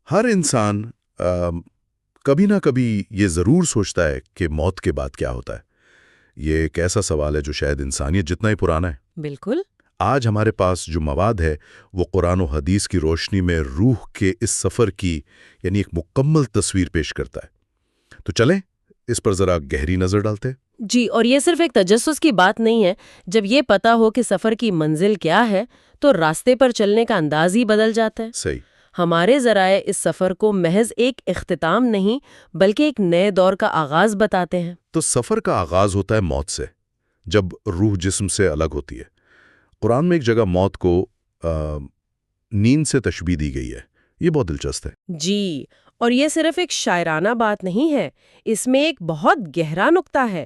ہر انسان کبھی نہ کبھی یہ ضرور سوچتا ہے کہ موت کے بعد کیا ہوتا ہے۔ یہ ایک ایسا سوال ہے جو شاید انسانیت جتنا ہی پرانا ہے۔ بالکل۔ آج ہمارے پاس جو مواد ہے وہ قرآن و حدیث کی روشنی میں روح کے اس سفر کی یعنی ایک مکمل تصویر پیش کرتا ہے۔ تو چلیں اس پر ذرا گہری نظر ڈالتے ہیں۔ جی، اور یہ صرف ایک تجسس کی بات نہیں ہے۔ جب یہ پتا ہو کہ سفر کی منزل کیا ہے تو راستے پر چلنے کا انداز ہی بدل جاتا ہے۔ صحیح۔ ہمارے ذرائع اس سفر کو محض ایک اختتام نہیں بلکہ ایک نئے دور کا آغاز بتاتے ہیں۔ تو سفر کا آغاز ہوتا ہے موت سے، جب روح جسم سے الگ ہوتی ہے۔ قرآن میں ایک جگہ موت کو نیند سے تشبیہ دی گئی ہے۔ یہ بہت دلچسپ ہے۔ جی، اور یہ صرف ایک شاعرانہ بات نہیں ہے، اس میں ایک بہت گہرا نقطہ ہے۔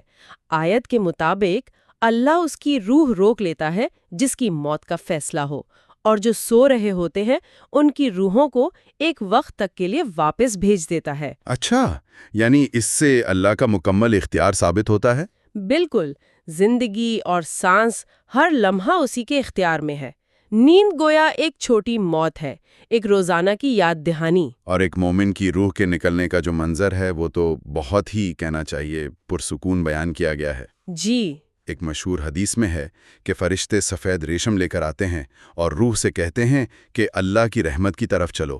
آیت کے مطابق اللہ اس کی روح روک لیتا ہے جس کی موت کا فیصلہ ہو، اور جو سو رہے ہوتے ہیں ان کی روحوں کو ایک وقت تک کے لیے واپس بھیج دیتا ہے۔ اچھا، یعنی اس سے اللہ کا مکمل اختیار ثابت ہوتا ہے؟ بالکل، زندگی اور سانس ہر لمحہ اسی کے اختیار میں ہے۔ نیند گویا ایک چھوٹی موت ہے، ایک روزانہ کی یاد دہانی۔ اور ایک مومن کی روح کے نکلنے کا جو منظر ہے وہ تو بہت ہی کہنا چاہیے پرسکون بیان کیا گیا ہے۔ جی، ایک مشہور حدیث میں ہے کہ فرشتے سفید ریشم لے کر آتے ہیں اور روح سے کہتے ہیں کہ اللہ کی رحمت کی طرف چلو،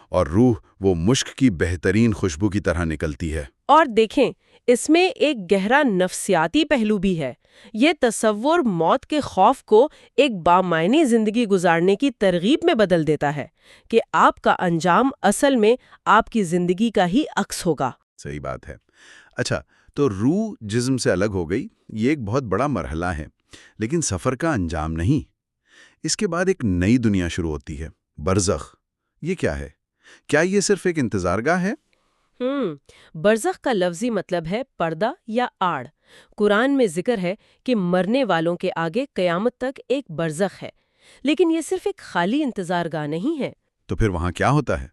اور روح وہ مشک کی بہترین خوشبو کی طرح نکلتی ہے۔ اور دیکھیں، اس میں ایک گہرا نفسیاتی پہلو بھی ہے۔ یہ تصور موت کے خوف کو ایک بامعنی زندگی گزارنے کی ترغیب میں بدل دیتا ہے کہ آپ کا انجام اصل میں آپ کی زندگی کا ہی عکس ہوگا۔ صحیح بات ہے۔ اچھا، تو روح جسم سے الگ ہو گئی، یہ ایک بہت بڑا مرحلہ ہے، لیکن سفر کا انجام نہیں۔ اس کے بعد ایک نئی دنیا شروع ہوتی ہے، برزخ۔ یہ کیا ہے؟ کیا یہ صرف ایک انتظار گاہ ہے؟ برزخ کا لفظی مطلب ہے پردہ یا آڑ۔ قرآن میں ذکر ہے کہ مرنے والوں کے آگے قیامت تک ایک برزخ ہے، لیکن یہ صرف ایک خالی انتظار گاہ نہیں ہے۔ تو پھر وہاں کیا ہوتا ہے؟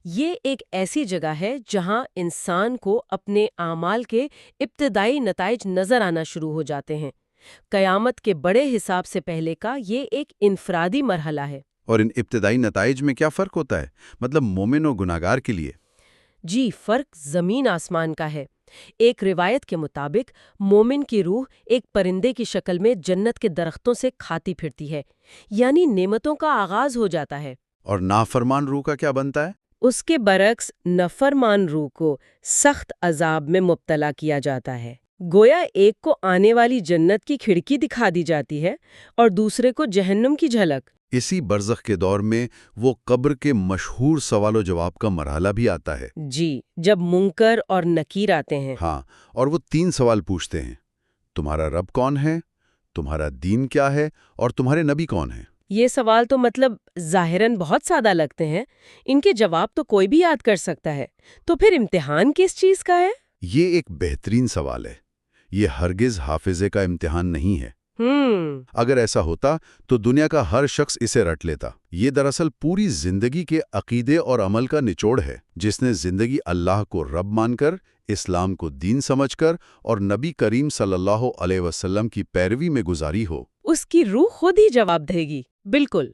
یہ ایک ایسی جگہ ہے جہاں انسان کو اپنے اعمال کے ابتدائی نتائج نظر آنا شروع ہو جاتے ہیں۔ قیامت کے بڑے حساب سے پہلے کا یہ ایک انفرادی مرحلہ ہے۔ اور ان ابتدائی نتائج میں کیا فرق ہوتا ہے؟ مطلب مومن و گناہگار کے لیے؟ جی، فرق زمین آسمان کا ہے۔ ایک روایت کے مطابق مومن کی روح ایک پرندے کی شکل میں جنت کے درختوں سے کھاتی پھرتی ہے، یعنی نعمتوں کا آغاز ہو جاتا ہے۔ اور نافرمان روح کا کیا بنتا ہے؟ اس کے برعکس نافرمان روح کو سخت عذاب میں مبتلا کیا جاتا ہے۔ گویا ایک کو آنے والی جنت کی کھڑکی دکھا دی جاتی ہے اور دوسرے کو جہنم کی جھلک۔ اسی برزخ کے دور میں وہ قبر کے مشہور سوال و جواب کا مرحلہ بھی آتا ہے۔ جی، جب منکر اور نکیر آتے ہیں۔ ہاں، اور وہ 3 سوال پوچھتے ہیں: تمہارا رب کون ہے، تمہارا دین کیا ہے، اور تمہارے نبی کون ہیں؟ یہ سوال تو مطلب ظاہراً بہت سادہ لگتے ہیں، ان کے جواب تو کوئی بھی یاد کر سکتا ہے، تو پھر امتحان کس چیز کا ہے؟ یہ ایک بہترین سوال ہے۔ یہ ہرگز حافظے کا امتحان نہیں ہے۔ اگر ایسا ہوتا تو دنیا کا ہر شخص اسے رٹ لیتا۔ یہ دراصل پوری زندگی کے عقیدے اور عمل کا نچوڑ ہے۔ جس نے زندگی اللہ کو رب مان کر، اسلام کو دین سمجھ کر اور نبی کریم صلی اللہ علیہ وسلم کی پیروی میں گزاری ہو، اس کی روح خود ہی جواب دے گی۔ بالکل،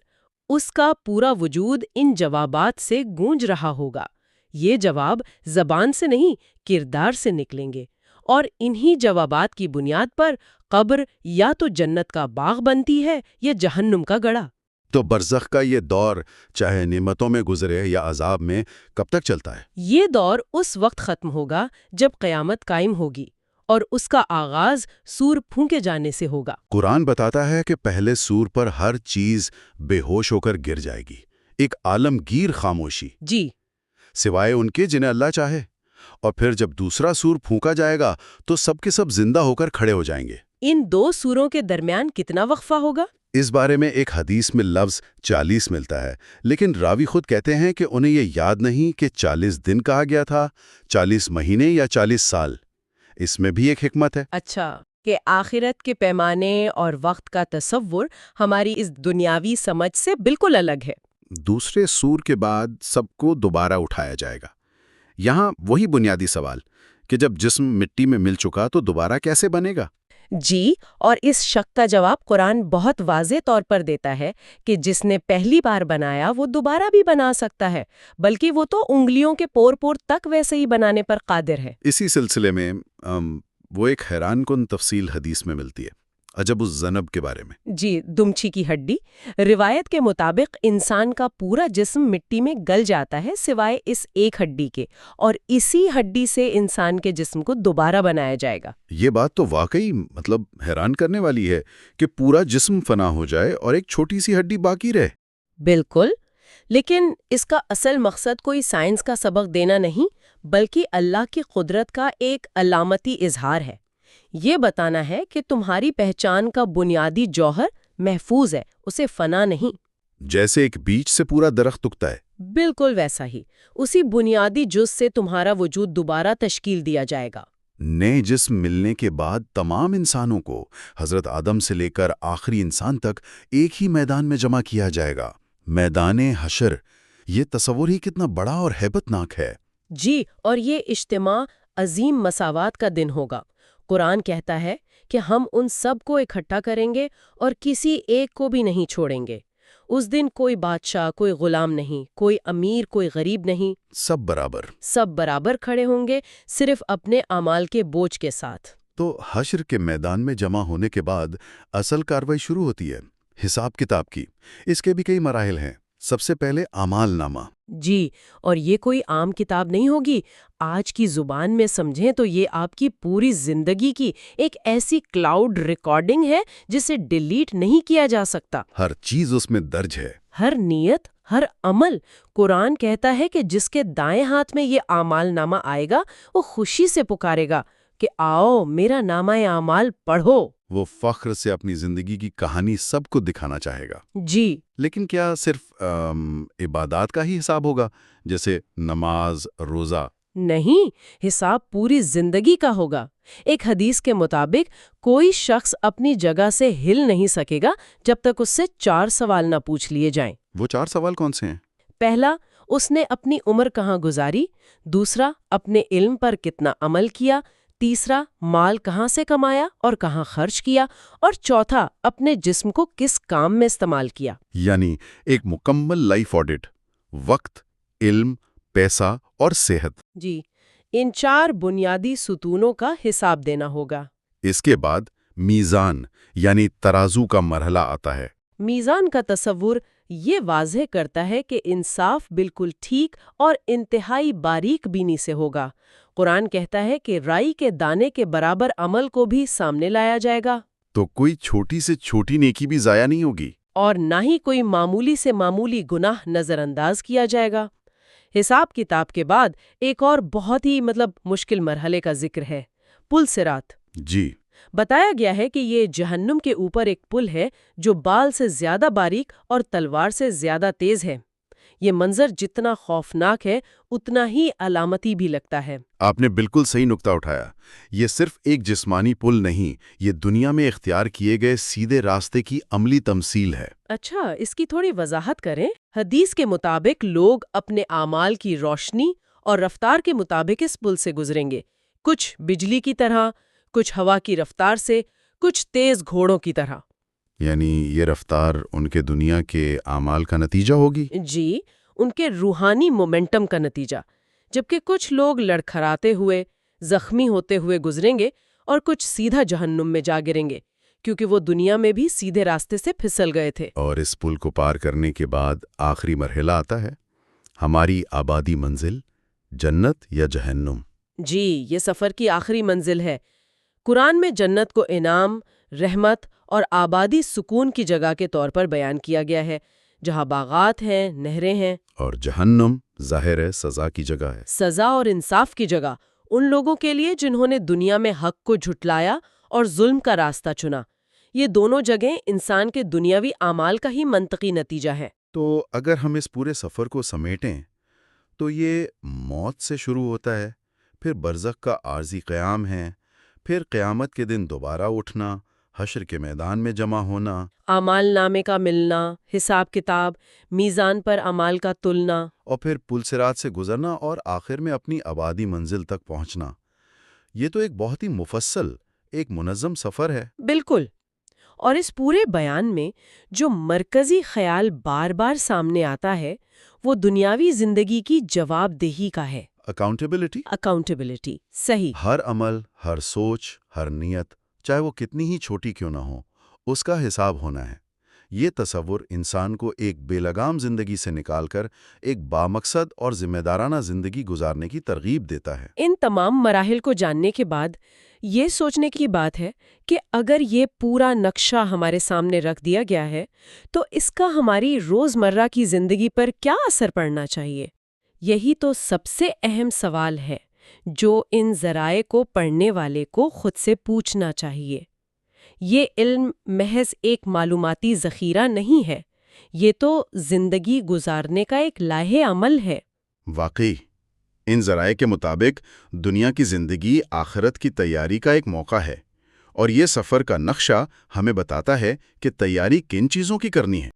اس کا پورا وجود ان جوابات سے گونج رہا ہوگا۔ یہ جواب زبان سے نہیں، کردار سے نکلیں گے، اور انہی جوابات کی بنیاد پر قبر یا تو جنت کا باغ بنتی ہے یا جہنم کا گڑھا۔ تو برزخ کا یہ دور چاہے نعمتوں میں گزرے یا عذاب میں کب تک چلتا ہے؟ یہ دور اس وقت ختم ہوگا جب قیامت قائم ہوگی، اور اس کا آغاز سور پھونکے جانے سے ہوگا۔ قرآن بتاتا ہے کہ پہلے سور پر ہر چیز بے ہوش ہو کر گر جائے گی، ایک عالمگیر خاموشی، جی، سوائے ان کے جنہیں اللہ چاہے۔ اور پھر جب دوسرا سور پھونکا جائے گا تو سب کے سب زندہ ہو کر کھڑے ہو جائیں گے۔ ان 2 سوروں کے درمیان کتنا وقفہ ہوگا؟ اس بارے میں ایک حدیث میں لفظ 40 ملتا ہے، لیکن راوی خود کہتے ہیں کہ انہیں یہ یاد نہیں کہ 40 دن کہا گیا تھا، 40 مہینے یا 40 سال۔ اس میں بھی ایک حکمت ہے۔ اچھا، کہ آخرت کے پیمانے اور وقت کا تصور ہماری اس دنیاوی سمجھ سے بالکل الگ ہے۔ دوسرے سور کے بعد سب کو دوبارہ اٹھایا جائے گا۔ یہاں وہی بنیادی سوال کہ جب جسم مٹی میں مل چکا تو دوبارہ کیسے بنے گا؟ جی، اور اس شک کا جواب قرآن بہت واضح طور پر دیتا ہے کہ جس نے پہلی بار بنایا وہ دوبارہ بھی بنا سکتا ہے، بلکہ وہ تو انگلیوں کے پور پور تک ویسے ہی بنانے پر قادر ہے۔ اسی سلسلے میں وہ ایک حیران کن تفصیل حدیث میں ملتی ہے، عجب الذنب کے بارے میں۔ جی، دمچی کی ہڈی۔ روایت کے مطابق انسان کا پورا جسم مٹی میں گل جاتا ہے سوائے اس ایک ہڈی کے، اور اسی ہڈی سے انسان کے جسم کو دوبارہ بنایا جائے گا۔ یہ بات تو واقعی حیران کرنے والی ہے کہ پورا جسم فنا ہو جائے اور ایک چھوٹی سی ہڈی باقی رہے۔ بالکل، لیکن اس کا اصل مقصد کوئی سائنس کا سبق دینا نہیں، بلکہ اللہ کی قدرت کا ایک علامتی اظہار ہے۔ یہ بتانا ہے کہ تمہاری پہچان کا بنیادی جوہر محفوظ ہے، اسے فنا نہیں۔ جیسے ایک بیج سے پورا درخت اگتا ہے۔ بالکل ویسا ہی، اسی بنیادی جز سے تمہارا وجود دوبارہ تشکیل دیا جائے گا۔ نئے جسم ملنے کے بعد تمام انسانوں کو حضرت آدم سے لے کر آخری انسان تک ایک ہی میدان میں جمع کیا جائے گا، میدان حشر۔ یہ تصور ہی کتنا بڑا اور ہیبت ناک ہے۔ جی، اور یہ اجتماع عظیم مساوات کا دن ہوگا۔ قرآن کہتا ہے کہ ہم ان سب کو اکٹھا کریں گے اور کسی ایک کو بھی نہیں چھوڑیں گے۔ اس دن کوئی بادشاہ، کوئی غلام نہیں، کوئی امیر، کوئی غریب نہیں، سب برابر کھڑے ہوں گے، صرف اپنے اعمال کے بوجھ کے ساتھ۔ تو حشر کے میدان میں جمع ہونے کے بعد اصل کارروائی شروع ہوتی ہے، حساب کتاب کی۔ اس کے بھی کئی مراحل ہیں۔ سب سے پہلے اعمال نامہ۔ جی، اور یہ کوئی عام کتاب نہیں ہوگی۔ آج کی زبان میں سمجھیں تو یہ آپ کی پوری زندگی کی ایک ایسی کلاؤڈ ریکارڈنگ ہے جسے ڈیلیٹ نہیں کیا جا سکتا۔ ہر چیز اس میں درج ہے۔ ہر نیت، ہر عمل۔ قرآن کہتا ہے کہ جس کے دائیں ہاتھ میں یہ اعمال نامہ آئے گا وہ خوشی سے پکارے گا کہ آؤ میرا نامہ اعمال پڑھو۔ وہ فخر سے اپنی زندگی کی کہانی سب کو دکھانا چاہے گا۔ جی، لیکن کیا صرف عبادات کا ہی حساب ہوگا، جیسے نماز، روزہ؟ نہیں، حساب پوری زندگی کا ہوگا۔ ایک حدیث کے مطابق کوئی شخص اپنی جگہ سے ہل نہیں سکے گا جب تک اس سے 4 سوال نہ پوچھ لیے جائیں۔ وہ 4 سوال کون سے ہیں؟ پہلا، اس نے اپنی عمر کہاں گزاری۔ دوسرا، اپنے علم پر کتنا عمل کیا۔ تیسرا، مال کہاں سے کمایا اور کہاں خرچ کیا۔ اور چوتھا، اپنے جسم کو کس کام میں استعمال کیا۔ یعنی ایک مکمل لائف آڈٹ، وقت، علم، پیسہ اور صحت۔ جی، ان 4 بنیادی ستونوں کا حساب دینا ہوگا۔ اس کے بعد میزان یعنی ترازو کا مرحلہ آتا ہے۔ میزان کا تصور یہ واضح کرتا ہے کہ انصاف بالکل ٹھیک اور انتہائی باریک بینی سے ہوگا۔ قرآن کہتا ہے کہ رائی کے دانے کے برابر عمل کو بھی سامنے لایا جائے گا۔ تو کوئی چھوٹی سے چھوٹی نیکی بھی ضائع نہیں ہوگی، اور نہ ہی کوئی معمولی سے معمولی گناہ نظر انداز کیا جائے گا۔ حساب کتاب کے بعد ایک اور بہت ہی مشکل مرحلے کا ذکر ہے، پل صراط۔ جی، بتایا گیا ہے کہ یہ جہنم کے اوپر ایک پل ہے جو بال سے زیادہ باریک اور تلوار سے زیادہ تیز ہے۔ یہ منظر جتنا خوفناک ہے اتنا ہی علامتی بھی لگتا ہے۔ آپ نے بالکل صحیح نقطہ اٹھایا۔ یہ صرف ایک جسمانی پل نہیں، یہ دنیا میں اختیار کیے گئے سیدھے راستے کی عملی تمثیل ہے۔ اچھا، اس کی تھوڑی وضاحت کریں۔ حدیث کے مطابق لوگ اپنے اعمال کی روشنی اور رفتار کے مطابق اس پل سے گزریں گے، کچھ بجلی کی طرح، کچھ ہوا کی رفتار سے، کچھ تیز گھوڑوں کی طرح۔ یعنی یہ رفتار ان کے دنیا کے اعمال کا نتیجہ ہوگی؟ جی، ان کے روحانی مومنٹم کا نتیجہ۔ جبکہ کچھ لوگ لڑکھڑاتے ہوئے، زخمی ہوتے ہوئے گزریں گے اور کچھ سیدھا جہنم میں جا گریں گے، کیونکہ وہ دنیا میں بھی سیدھے راستے سے پھسل گئے تھے۔ اور اس پل کو پار کرنے کے بعد آخری مرحلہ آتا ہے، ہماری آبادی منزل، جنت یا جہنم۔ جی، یہ سفر کی آخری منزل ہے۔ قرآن میں جنت کو انعام، رحمت اور آبادی سکون کی جگہ کے طور پر بیان کیا گیا ہے، جہاں باغات ہیں، نہریں ہیں۔ اور جہنم ظاہر ہے سزا کی جگہ ہے، سزا اور انصاف کی جگہ ان لوگوں کے لیے جنہوں نے دنیا میں حق کو جھٹلایا اور ظلم کا راستہ چنا۔ یہ دونوں جگہیں انسان کے دنیاوی اعمال کا ہی منطقی نتیجہ ہے۔ تو اگر ہم اس پورے سفر کو سمیٹیں تو یہ موت سے شروع ہوتا ہے، پھر برزخ کا عارضی قیام ہے، پھر قیامت کے دن دوبارہ اٹھنا، حشر کے میدان میں جمع ہونا، اعمال نامے کا ملنا، حساب کتاب، میزان پر اعمال کا تلنا، اور پھر پل صراط سے گزرنا اور آخر میں اپنی آبادی منزل تک پہنچنا۔ یہ تو ایک بہت ہی مفصل ایک منظم سفر ہے۔ بالکل۔ اور اس پورے بیان میں جو مرکزی خیال بار بار سامنے آتا ہے وہ دنیاوی زندگی کی جواب دہی کا ہے۔ اکاؤنٹیبلٹی۔ اکاؤنٹیبلٹی، صحیح۔ ہر عمل، ہر سوچ، ہر نیت، چاہے وہ کتنی ہی چھوٹی کیوں نہ ہو، اس کا حساب ہونا ہے۔ یہ تصور انسان کو ایک بے لگام زندگی سے نکال کر ایک بامقصد اور ذمہ دارانہ زندگی گزارنے کی ترغیب دیتا ہے۔ ان تمام مراحل کو جاننے کے بعد یہ سوچنے کی بات ہے کہ اگر یہ پورا نقشہ ہمارے سامنے رکھ دیا گیا ہے تو اس کا ہماری روزمرہ کی زندگی پر کیا اثر پڑنا چاہیے؟ یہی تو سب سے اہم سوال ہے جو ان ذرائع کو پڑھنے والے کو خود سے پوچھنا چاہیے۔ یہ علم محض ایک معلوماتی ذخیرہ نہیں ہے، یہ تو زندگی گزارنے کا ایک لائحہ عمل ہے۔ واقعی، ان ذرائع کے مطابق دنیا کی زندگی آخرت کی تیاری کا ایک موقع ہے، اور یہ سفر کا نقشہ ہمیں بتاتا ہے کہ تیاری کن چیزوں کی کرنی ہے۔